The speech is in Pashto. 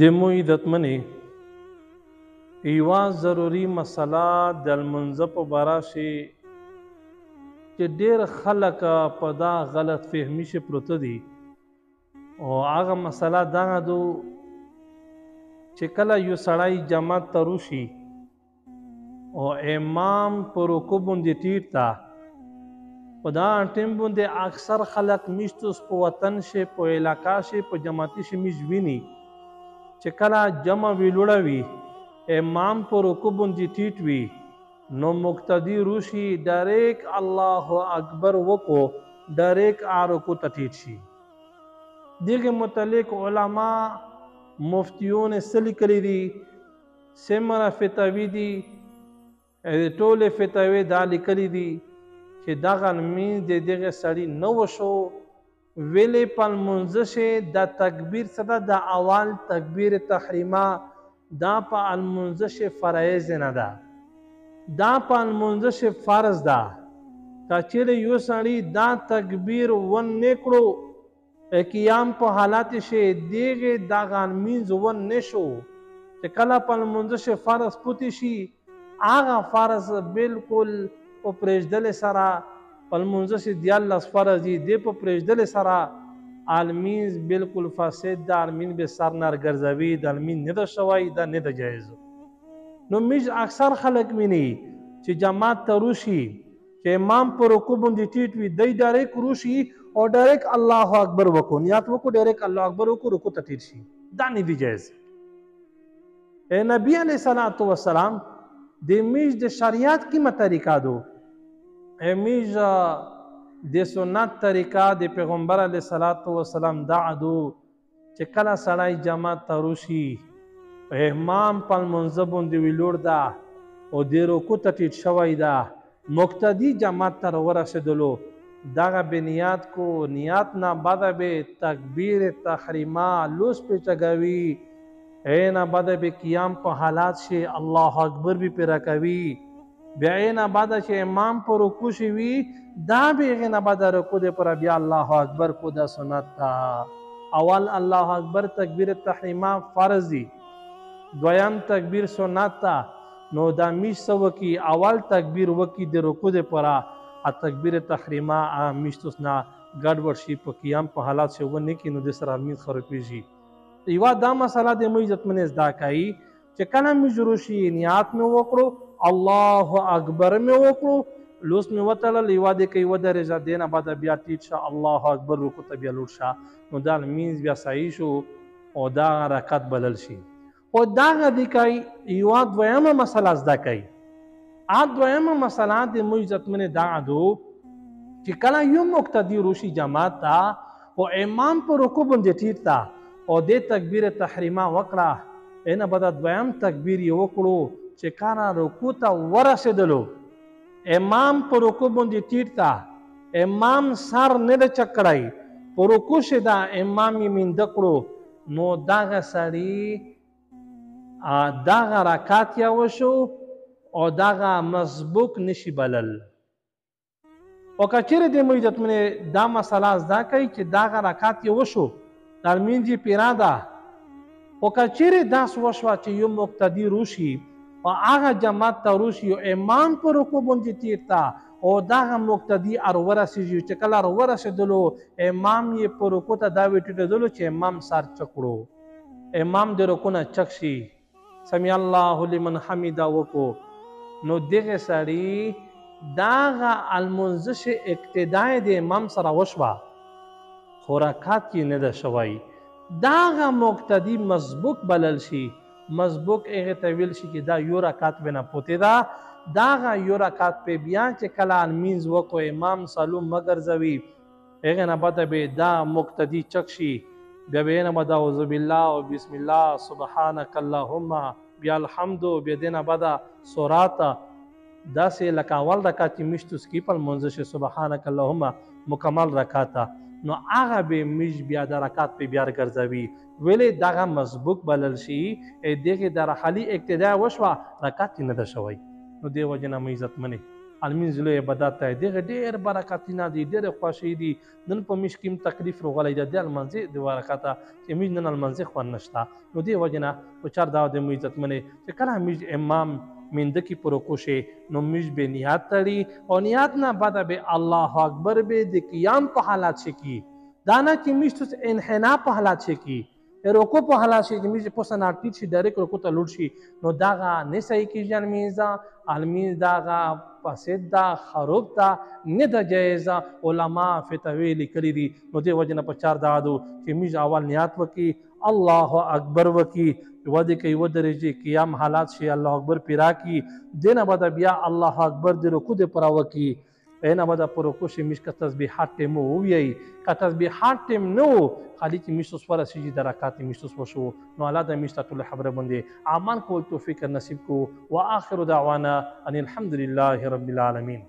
دمو عزتمنې یوه ضروري مسله د لمونځ په باره شي چې ډېر خلک په دا غلط فهمي شي پروته دي او هغه مسله دغه ده چې کله یو سړی جماعت ته روشي او امام په رکوع باندې ټیټ ته په دا ټیم باندې اکثر خلک میشتوس په وطن شي په علاقه شي په جماعتي شي میش ویني چې کله جمع وی لوړه وي امام په رکوع باندې ټیټ وي نو مقتدی روشي ډایرک الله اکبر وکړو ډایرک رکوع ته ټیټ شي دغه متعلق علما مفتیون څه لیکلي دي څومره فتاوی دي ټولې فتاوی دا لیکلي دي چې دغه لمونځ د دغه سړي نه وشو ویلې په لمونځ شي د تکبیر څه ده د اول تکبیر تحریمه دا په لمونځ شي فرایض نه ده دا په لمونځ شي فرض ده که چیرې یو سړي دا تکبیر ونه کړو قیام په حالت شي دغه دغه لمونځ ونه شو چې کله په لمونځ شي فرض پوتې شي هغه فرض بالکل په پرېږدلې سره په لمونځ شي دیارلس فرض دي دی په پرېږدلې سره لمونځ بالکل فاسد ده لمونځ به سر نه ګرځوي د لمونځ نه ده شوی دا نه ده جایز نو موږ اکثر خلک ویني چې جماعت ته روشي چې امام په رکوع باندې ټیټ وي دی ډایرک روشي او ډایرک الله اکبر وکړو نیت وکړو ډایرک الله اکبر وکړو رکوع ته ټیټ شي دا نه دی جایز نبی علیه الصلاۃ والسلام د میج د شریعت کیمه طریقه دو میج د سنت طریقه د پیغمبر علیه الصلاۃ والسلام دا دو چې کله سړی جماعت ته روشي امام په لمونځ باندې ویلوړ ده او د رکوع ته ټیټ شوی ده مقتدی جماعت ته ورسېدلو دغه به نیت کو نیت نه بعد به تکبیر تحریمه لوس په چګوي اینا بعد به قیام په حالات شي الله اکبر به پر کوي بیا اینا بعد چې امام پر رکوع شي وي دا به اینا بعد رکوع دې پر بیا الله اکبر کو دا سنت تا اول الله اکبر تکبیر تحریمه فرض دي دویم تکبیر سنت تا نو دا میش سو کی اول تکبیر وکی د رکوع دې پر تکبیر تحریمه میشتوس نه ګډوډ شي په قیام په حالات شي ونه کی نو د سره امید خرابېږي یوه دا مسله د موږ عزتمنې زده کوي چې کله موږ روشي نیت مې وکړو الله اکبر مې وکړو لوس مې وتړل یوه دې کوي ودرېږه دې نه بعد بیا ټیټ شه الله اکبر رکوع ته بیا لوټ شه نو دا لمونځ بیا صحیح شو او دا رکعت بلل شي او دغه دې کوي یوه دویمه مسله زده کوي دویمه مسله د موږ عزتمنې دغه دو چې کله یو مقتدي روشي جماعت ته او امام په رکوع باندې ټیټ ته او د تکبیر تحریمه وکړه اینه بعد دویم تکبیر یې وکړو چې کله رکوع ته ورسېدلو امام په رکوع باندې ټیټ ته امام سر نه ده چک کړی په رکوع شي دا امام یې مینده کړو نو دغه سړي دغه رکعت یا وشو او دغه مسبوق نشي بلل او که چیرې د موږ عزتمنې دا مسله زده کوي چې دغه رکعت یې وشو د لمونځ یې پیره ده او که چیرې داسې وشوه چې یو مقتدي روشي او هغه جماعت ته روشي او امام په رکوع باندې ټیټ ته او دغه مقتدي ورسېږي چې کله ورسېدلو امام یې په رکوع ته دا وټېدلو چې امام سر چک کړو امام د رکوع نه چک شي سمع الله لمن حمده وکړو نو دغه سړي دغه لمونځ شي اقتدا د امام سره وشوه خو رکعت یې نه ده شوی دغه مقتدي مسبوق بلل شي مسبوق هغې ته ویل شي چې دا یو رکعت به نه پوتې ده دغه یو رکعت په بیا چې کله لمونځ وکړو امام سلام مه ګرځوي هغې نه بعد به دا مقتدي چک شي بیا به یې نه بعد اعوذ بالله او بسم الله سبحانک اللهم بیا الحمد بیا دې نه بعد سورات داسې لکه اول رکعت چې میشتوس کې په لمونځ شي سبحانک اللهم مکمل رکعت نو هغه به موږ بیا د رکعت په بیا ګرځوي ولې دغه مسبوق بلل شي دغه د رحلي اقتدا وشوه رکعت نه ده شوی نو دې وجه نه موږ عزتمنې المنځ لوی عبادت دی دغه ډېر برکتونه دي ډېرې خوښۍ دي نن په میش کې هم تکلیف راغلی دی د المنځ د برکته چې میش نن المنځ خوند نشته نو دې وجې نه په چار دا د مو عزتمنې چې کله میش امام منده کی پروکو شي نو میش به نیت تړي او نیت نه بعد به الله اکبر به د قیام په حالت شي کی دانا چې میش تو انحنا په حالت شي کی روکو په حالت شي چې میش په سنا ټیټ شي ډایرکټ روکو ته لوټ شي نو داغه نه صحیح کیږي المیزه المیز داغه فاسد دا خراب دا نه د جایزه علما فتوی لیکلي دي نو دې وجه نه په چار دادو چې میش اول نیت وکي الله اکبر وکي ودی کوي ودرېږي قیام حالات شي الله اکبر پیرا کی دینه بعد بیا الله اکبر د رکوع د پر وکي اینا بعد پر رکوع شي میش کا تسبیحات ټیم وی کا تسبیحات ټیم نو خالی چې میش سوره سجدي درکات میش وشو نو الله د میش ته خبره باندې امان کول توفیق نصیب کو واخر دعوانا ان الحمد لله رب العالمین